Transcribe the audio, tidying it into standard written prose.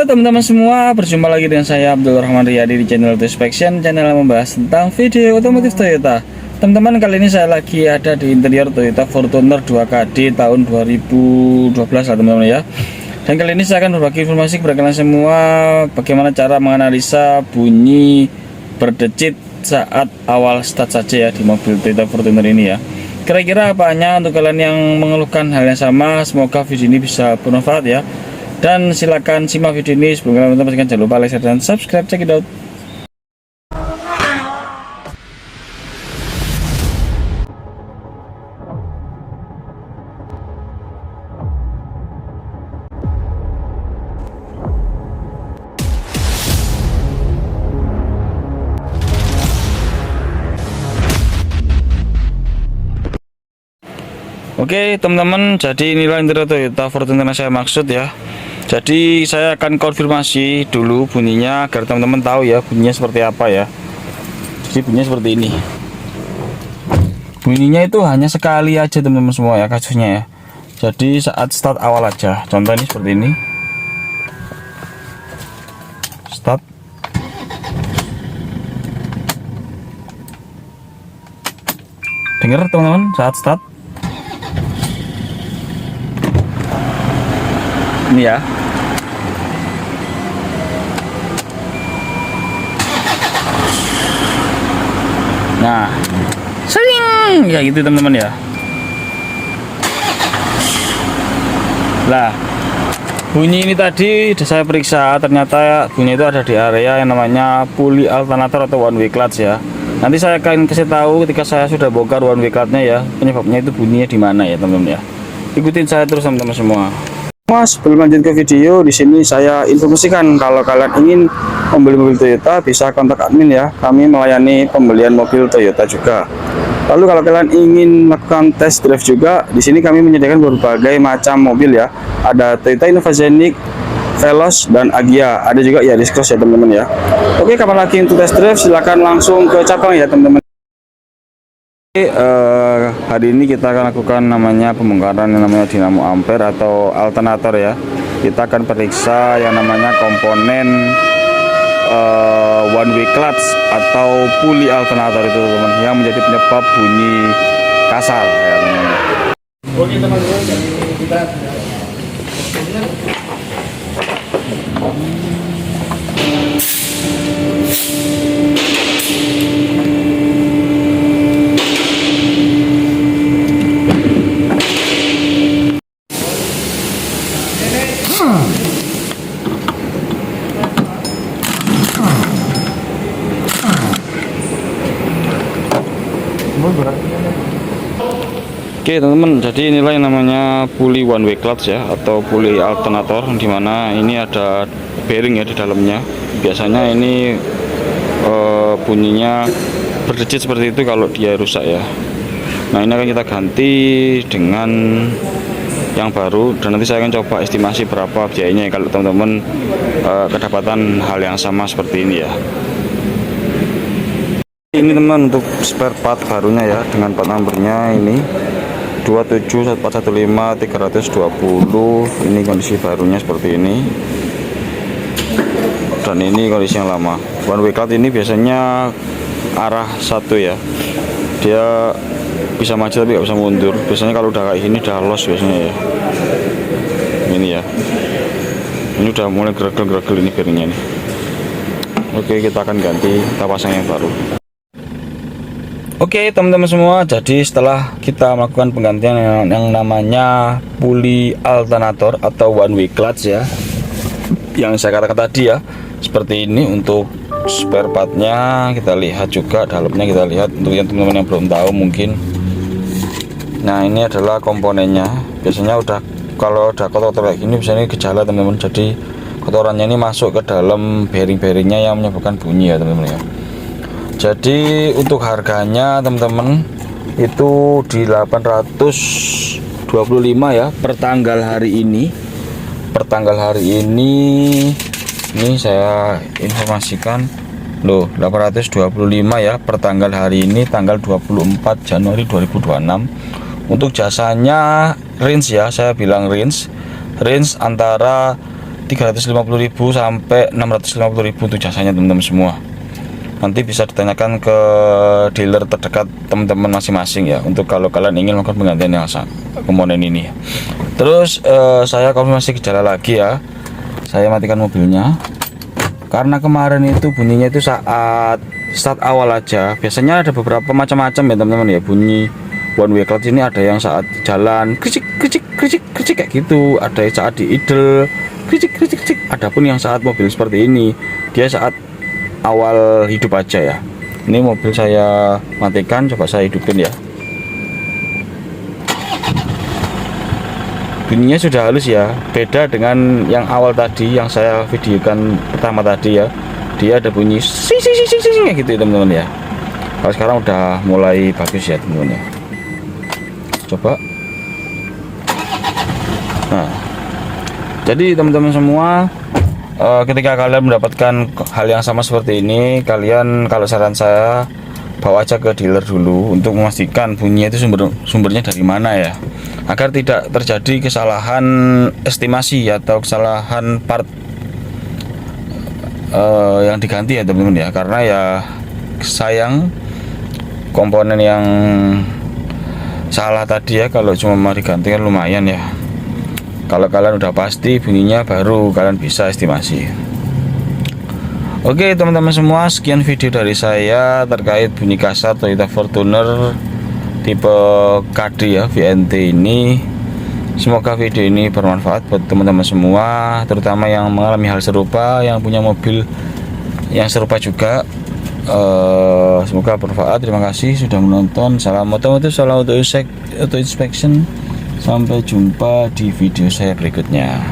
teman-teman semua, berjumpa lagi dengan saya Abdul Rahman Riyadi di channel Inspection, channel yang membahas tentang video otomotif Toyota. Teman-teman, kali ini saya lagi ada di interior Toyota Fortuner 2KD tahun 2012 lah teman-teman ya. Dan kali ini saya akan berbagi informasi kepada kalian semua bagaimana cara menganalisa bunyi berdecit saat awal start saja ya di mobil Toyota Fortuner ini ya. Kira-kira apanya untuk kalian yang mengeluhkan hal yang sama, semoga video ini bisa bermanfaat ya. Dan silakan simak video ini. Sebelum kalian menonton, jangan lupa like, share, dan subscribe. Check it out. Oke teman-teman, jadi inilah interior Toyota Fortuner yang saya maksud ya. Jadi saya akan konfirmasi dulu bunyinya agar teman-teman tahu ya bunyinya seperti apa ya. Jadi bunyinya seperti ini. Bunyinya itu hanya sekali aja teman-teman semua ya kasusnya ya. Jadi saat start awal aja. Contoh ini seperti ini. Start. Dengar teman-teman saat start. Ini ya. Nah, sering ya gitu teman-teman ya. Lah, bunyi ini tadi saya periksa, ternyata bunyi itu ada di area yang namanya pulley alternator atau one way clutch ya. Nanti saya akan kasih tahu ketika saya sudah bongkar one way clutch-nya ya, penyebabnya itu bunyinya di mana ya teman-teman ya. Ikutin saya terus teman-teman semua. Mas, sebelum lanjut ke video, di sini saya informasikan kalau kalian ingin membeli mobil Toyota bisa kontak admin ya. Kami melayani pembelian mobil Toyota juga. Lalu kalau kalian ingin melakukan test drive juga, di sini kami menyediakan berbagai macam mobil ya. Ada Toyota Innova Zenith, Veloz, dan Agya. Ada juga Yaris Cross ya teman-teman ya. Oke, kapan lagi untuk test drive? Silahkan langsung ke cabang ya teman-teman. Hari ini kita akan lakukan namanya pembongkaran yang namanya dinamo ampere atau alternator ya. Kita akan periksa yang namanya komponen one way clutch atau pulley alternator itu teman-teman, yang menjadi penyebab bunyi kasar ya teman-teman. Oke teman-teman, jadi kita Oke teman-teman, jadi inilah yang namanya pulley one way clutch ya atau pulley alternator, dimana ini ada bearing ya di dalamnya. Biasanya ini bunyinya berdecit seperti itu kalau dia rusak ya. Nah, ini akan kita ganti dengan yang baru, dan nanti saya akan coba estimasi berapa biayanya kalau teman-teman kedapatan hal yang sama seperti ini ya. Ini teman untuk spare part barunya ya, dengan part numbernya ini 271415320. Ini kondisi barunya seperti ini, dan ini kondisi yang lama. One way clutch ini biasanya arah satu ya, dia bisa maju tapi nggak bisa mundur. Biasanya kalau udah kayak gini udah loss biasanya ya. Ini ya, ini udah mulai geragel ini bearingnya nih. Oke, kita akan ganti, kita pasang yang baru. Oke teman-teman semua, jadi setelah kita melakukan penggantian yang namanya pulley alternator atau one way clutch ya, yang saya katakan tadi ya, seperti ini untuk spare partnya. Kita lihat juga dalamnya, kita lihat untuk yang teman-teman yang belum tahu mungkin. Nah, ini adalah komponennya. Biasanya udah kalau udah kotor-kotor kayak gini biasanya gejala teman-teman, jadi kotorannya ini masuk ke dalam bearing-bearingnya yang menyebabkan bunyi ya teman-teman ya. Jadi untuk harganya teman-teman itu di 825 ya per tanggal hari ini. Per tanggal hari ini saya informasikan loh, 825 ya per tanggal hari ini, tanggal 24 Januari 2026. Untuk jasanya range ya, saya bilang range antara 350.000 sampai 650.000 untuk jasanya teman-teman semua. Nanti bisa ditanyakan ke dealer terdekat teman-teman masing-masing ya, untuk kalau kalian ingin melakukan penggantian yang komponen ini. Terus saya konfirmasi gejala lagi ya. Saya matikan mobilnya karena kemarin itu bunyinya itu saat start awal aja. Biasanya ada beberapa macam-macam ya teman-teman ya, bunyi one way clutch ini. Ada yang saat jalan kricik kricik kricik kricik kayak gitu, ada yang saat di idle kricik kricik kricik. Adapun yang saat mobil seperti ini, dia saat awal hidup aja ya. Ini mobil saya matikan, coba saya hidupin ya. Bunyinya sudah halus ya, beda dengan yang awal tadi yang saya videokan pertama tadi ya. Dia ada bunyi sing sing sing sing kayak gitu ya teman-teman ya. Kalau sekarang udah mulai bagus ya teman-teman ya. Coba. Nah, jadi teman-teman semua, ketika kalian mendapatkan hal yang sama seperti ini, kalian kalau saran saya bawa aja ke dealer dulu untuk memastikan bunyinya itu sumbernya dari mana ya, agar tidak terjadi kesalahan estimasi atau kesalahan part yang diganti ya teman-teman ya. Karena ya sayang komponen yang salah tadi ya, kalau cuma mau diganti kan lumayan ya. Kalau kalian udah pasti bunyinya, baru kalian bisa estimasi. Oke teman-teman semua, sekian video dari saya terkait bunyi kasar Toyota Fortuner tipe KD ya, VNT ini. Semoga video ini bermanfaat buat teman-teman semua, terutama yang mengalami hal serupa, yang punya mobil yang serupa juga. Semoga bermanfaat. Terima kasih sudah menonton. Salam otomotif, salam auto inspection. Sampai jumpa di video saya berikutnya.